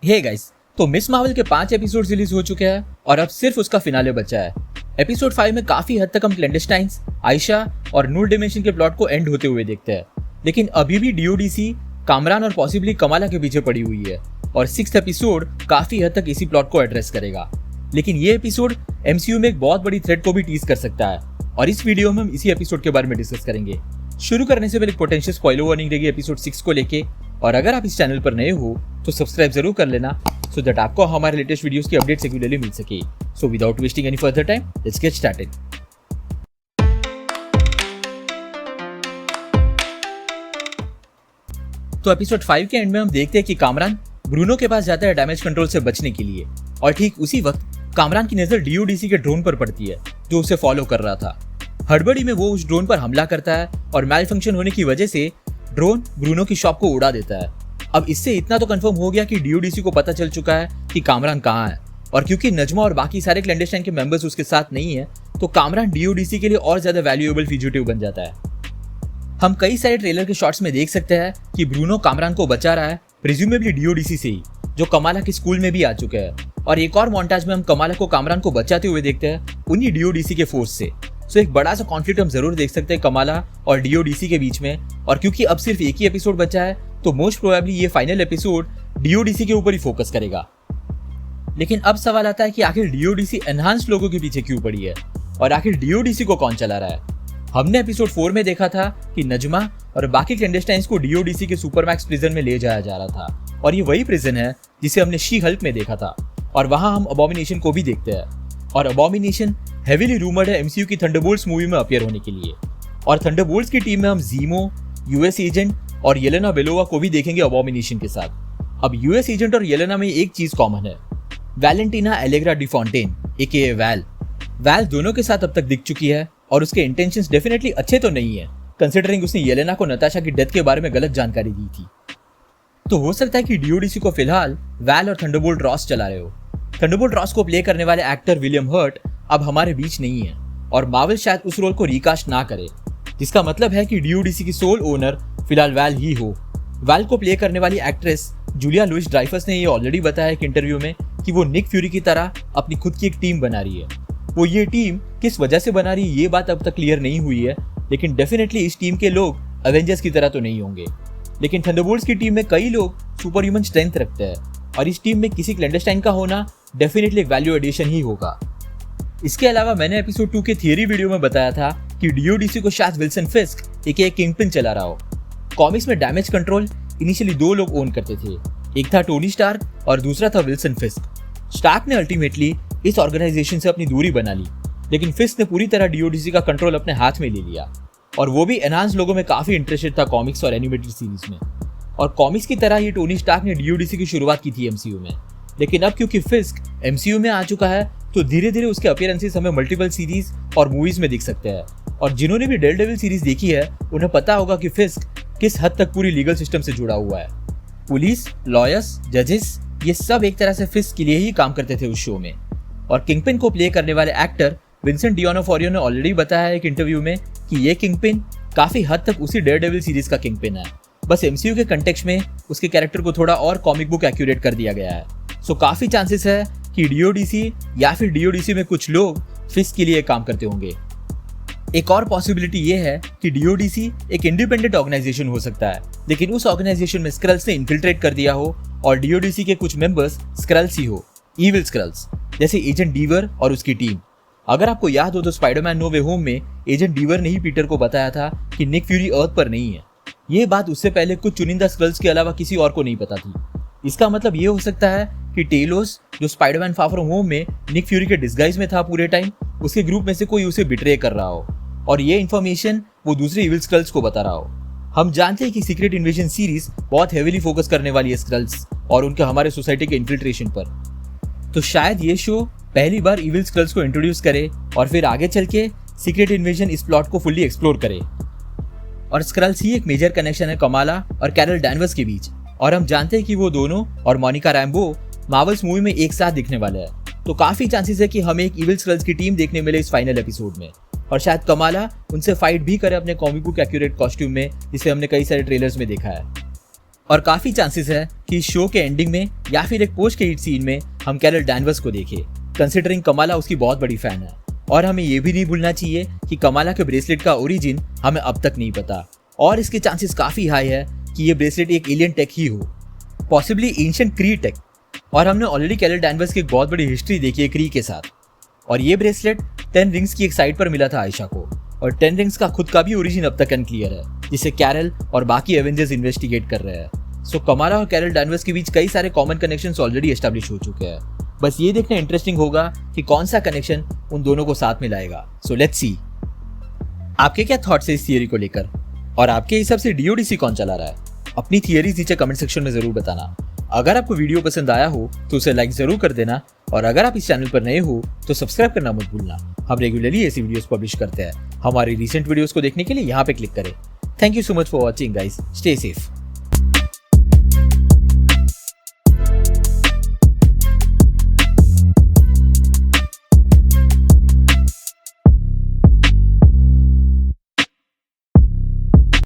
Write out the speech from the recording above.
Hey guys, तो miss Marvel के 5 episode release हो चुके हैं और अब सिर्फ उसका फिनाले बचा है। एपिसोड 5 में काफी हद तक हम क्लैंडस्टाइन्स, आयशा और नूर डिमेंशन के प्लॉट को एंड होते हुए देखते हैं, लेकिन अभी भी डीओडीसी कामरान और पॉसिबली कमाला के पीछे पड़ी हुई है और 6th एपिसोड काफी हद तक इसी प्लॉट को एड्रेस करेगा। लेकिन ये एपिसोड एमसीयू में एक बहुत बड़ी थ्रेट को भी टीज कर सकता है और इस वीडियो में हम इसी एपिसोड के बारे में डिस्कस करेंगे। शुरू करने से पहले पोटेंशियल स्पॉइलर वार्निंग रहेगी एपिसोड 6 को लेके, और अगर आप इस चैनल पर नए हो तो सब्सक्राइब जरूर कर लेना सो दैट आपको हमारे लेटेस्ट वीडियोस की अपडेट्स रेगुलरली मिल सके। So without wasting any further time, let's get started. तो एपिसोड 5 के एंड में हम देखते हैं कि कामरान ब्रूनो के पास जाता है डैमेज कंट्रोल से बचने के लिए, और ठीक उसी वक्त कामरान की नजर डीओडीसी के ड्रोन पर पड़ती है जो उसे फॉलो कर रहा था। हड़बड़ी में वो उस ड्रोन पर हमला करता है और मैल फंक्शन होने की वजह से ड्रोन ब्रूनो की शॉप को उड़ा देता है। अब इससे इतना तो कंफर्म हो गया कि डीओडीसी को पता चल चुका है कि कामरान कहाँ है, और क्योंकि नजमा और बाकी सारे क्लैंडस्टाइन के मेंबर्स उसके साथ नहीं है तो कामरान डीओडीसी के लिए और ज्यादा वैल्यूएबल फ्यूजिटिव बन जाता है। हम कई सारे ट्रेलर के शॉट्स में देख सकते हैं कि ब्रूनो कामरान को बचा रहा है, प्रिज्यूमेबली डीओडीसी से ही, जो कमाला के स्कूल में भी आ चुका है। और एक और मोन्टाज में हम कमाला को कामरान को बचाते हुए देखते हैं उन्हीं डीओडीसी के फोर्स से। सो एक बड़ा सा कॉन्फ्लिक्ट हम जरूर देख सकते हैं कमाला और डीओडीसी के बीच में, और क्योंकि अब सिर्फ एक ही एपिसोड बचा है तो मोस्ट प्रोबेबली ये फाइनल एपिसोड डीओडीसी के ऊपर ही फोकस करेगा। लेकिन अब सवाल आता है कि आखिर डीओडीसी एनहांस लोगों के पीछे क्यों पड़ी है और आखिर डीओडीसी को कौन चला रहा है। हमने एपिसोड 4 में देखा था कि नजमा और बाकी क्लैंडस्टाइन्स को डीओडीसी के सुपरमैक्स प्रिजन में ले जाया जा रहा था, और ये वही प्रिजन है जिसे हमने शी हल्क में देखा था, और वहां हम अबॉमिनेशन को भी देखते हैं। और अबॉमिनेशन हेवीली रूमर्ड है एमसीयू की थंडरबोल्ट्स मूवी में अपीयर होने के लिए, और थंडरबोल्ट्स की टीम में हम ज़ीमो, यूएस एजेंट और येलेना बेलोवा को भी देखेंगे अबॉमिनेशन के साथ। अब यूएस एजेंट और येलेना में एक चीज कॉमन है, वैलेंटिना एलेग्रा डी फॉन्टेन एके वैल दोनों के साथ अब तक दिख चुकी है, और उसके इंटेंशंस डेफिनेटली अच्छे तो नहीं है कंसिडरिंग उसने येलेना को नताशा की डेथ के बारे में गलत जानकारी दी थी। तो हो सकता है कि डीओडीसी को फिलहाल वैल और थंडरबोल्ट रॉस चला रहे हो। थंडरबोल्ट रॉस को प्ले करने वाले एक्टर विलियम हर्ट अब हमारे बीच नहीं है, और मार्वल शायद उस रोल को रिकास्ट ना करे, जिसका मतलब है कि डीओडीसी की सोल ओनर फिलहाल वैल ही हो। वैल को प्ले करने वाली एक्ट्रेस जूलिया लुइस ड्राइफस ने ये ऑलरेडी बताया एक इंटरव्यू में कि वो निक फ्यूरी की तरह अपनी खुद की एक टीम बना रही है। वो ये टीम किस वजह से बना रही है ये बात अब तक क्लियर नहीं हुई है, लेकिन डेफिनेटली इस टीम के लोग एवेंजर्स की तरह तो नहीं होंगे। लेकिन थंडरबोल्ट्स की टीम में कई लोग सुपर ह्यूमन स्ट्रेंथ रखते हैं, और इस टीम में किसी क्लैंडस्टाइन का होना डेफिनेटली एक वैल्यू एडिशन ही होगा। इसके अलावा मैंने एपिसोड 2 के थियरी वीडियो में बताया था कि डीओडीसी को शायद विल्सन फिस्क एक किंगपिन चला रहा हो। कॉमिक्स में डैमेज कंट्रोल इनिशियली 2 लोग ओन करते थे, एक था टोनी स्टार्क और दूसरा था विल्सन फिस्क। स्टार्क ने अल्टीमेटली इस ऑर्गेनाइजेशन से अपनी दूरी बना ली, लेकिन फिस्क ने पूरी तरह डीओडीसी का कंट्रोल अपने हाथ में ले लिया, और वो भी एनहांस लोगों में काफी इंटरेस्टेड था कॉमिक्स और एनिमेटेड सीरीज में। और कॉमिक्स की तरह ही टोनी स्टार्क ने डीओडीसी की शुरुआत की थी एमसीयू में, लेकिन अब क्योंकि फिस्क एमसीयू में आ चुका है तो धीरे धीरे उसके अपीयरेंसेस हमें मल्टीपल सीरीज और मूवीज में दिख सकते हैं। और जिन्होंने भी डेयरडेविल सीरीज देखी है उन्हें पता होगा कि फिस्क किस हद तक पूरी लीगल सिस्टम से जुड़ा हुआ है। पुलिस, लॉयर्स, जजेस, ये सब एक तरह से फिस्क के लिए ही काम करते थे उस शो में। और किंगपिन को प्ले करने वाले एक्टर विंसेंट डिओनोफोरियो ने ऑलरेडी बताया एक इंटरव्यू में कि ये किंगपिन काफी हद तक उसी डेयरडेविल सीरीज का किंगपिन है, बस एमसीयू के कंटेक्स्ट में उसके कैरेक्टर को थोड़ा और कॉमिक बुक एक्यूरेट कर दिया गया है। सो काफी चांसेस है कि डीओडीसी या फिर डीओडीसी में कुछ लोग फिस्क के लिए काम करते होंगे। एक और पॉसिबिलिटी ये है कि डीओडीसी एक इंडिपेंडेंट ऑर्गेनाइजेशन हो सकता है, लेकिन उस ऑर्गेनाइजेशन में स्क्रल्स ने इन्फिल्ट्रेट कर दिया हो और डीओडीसी के कुछ मेंबर्स स्क्रल्स ही हो, इविल स्क्रल्स, जैसे एजेंट डीवर और उसकी टीम। अगर आपको याद हो तो स्पाइडरमैन नो वे होम में एजेंट डीवर ने ही पीटर को बताया था कि निक फ्यूरी अर्थ पर नहीं है। ये बात उससे पहले कुछ चुनिंदा स्क्रल्स के अलावा किसी और को नहीं पता थी। इसका मतलब ये हो सकता है कि टेलोस, जो स्पाइडरमैन फार फ्रॉम होम में निक फ्यूरी के डिस्गाइज में था पूरे टाइम, उसके ग्रुप में से कोई उसे बिट्रे कर रहा हो, और ये इन्फॉर्मेशन वो दूसरे इविल स्क्रल्स को बता रहा हो। हम जानते हैं कि सीक्रेट इन्वेजन सीरीज बहुत हेवीली फोकस करने वाली है स्क्रल्स और उनके हमारे सोसाइटी के इन्फिल्ट्रेशन पर, तो शायद ये शो पहली बार इविल स्क्रल्स को इंट्रोड्यूस करे और फिर आगे चल के सीक्रेट इन्वेजन इस प्लॉट को फुल्ली एक्सप्लोर करे। और स्क्रल्स ही एक मेजर कनेक्शन है कमाला और कैरल डैनवर्स के बीच, और हम जानते हैं कि वो दोनों और मोनिका रैम्बो मार्वल्स मूवी में एक साथ दिखने वाले हैं, तो काफी चांसेस है कि हमें एक इविल स्क्रल्स की टीम देखने मिले इस फाइनल एपिसोड में, और शायद कमाला उनसे फाइट भी करे अपने कॉमिक बुक एक्यूरेट कॉस्ट्यूम में, जिसे हमने कई सारे ट्रेलर्स में देखा है। और काफी चांसेस है कि शो के एंडिंग में या फिर एक पोस्ट क्रेडिट सीन में हम कैरल डैनवर्स को देखें, कंसिडरिंग कमाला उसकी बहुत बड़ी फैन है। और हमें ये भी नहीं भूलना चाहिए कि कमाला के ब्रेसलेट का ओरिजिन हमें अब तक नहीं पता और इसके चांसेस काफी हाई है कि ये ब्रेसलेट एक एलियन टेक ही हो, पॉसिबली एंशिएंट क्री टेक। और हमने ऑलरेडी कैरल डैनवर्स की एक बहुत बड़ी हिस्ट्री देखी है क्री के साथ। और ये ब्रेसलेट 10 रिंग्स की एक साइड पर मिला था आयशा को, और 10 रिंग्स का खुद का भी ओरिजिन अब तक अनक्लियर है, जिसे कैरल और बाकी एवेंजर्स इन्वेस्टिगेट कर रहे हैं। सो कमाला और कैरल डैनवर्स के बीच कई सारे कॉमन कनेक्शंस ऑलरेडी एस्टैब्लिश हो चुके हैं। बस ये देखना इंटरेस्टिंग होगा कि कौन सा कनेक्शन उन दोनों को साथ में लाएगा। So let's see. आपके क्या थॉट्स है इस थियरी को लेकर, और आपके हिसाब से डीओडीसी कौन चला रहा है? अपनी थियरीज नीचे कमेंट सेक्शन में जरूर बताना। अगर आपको वीडियो पसंद आया हो तो उसे लाइक जरूर कर देना, और अगर आप इस चैनल पर नए हो तो सब्सक्राइब करना मत भूलना। हम रेगुलरली ऐसी वीडियोस पब्लिश करते हैं। हमारी रीसेंट वीडियोस को देखने के लिए यहाँ पे क्लिक करें। Thank you so much for watching guys, stay safe.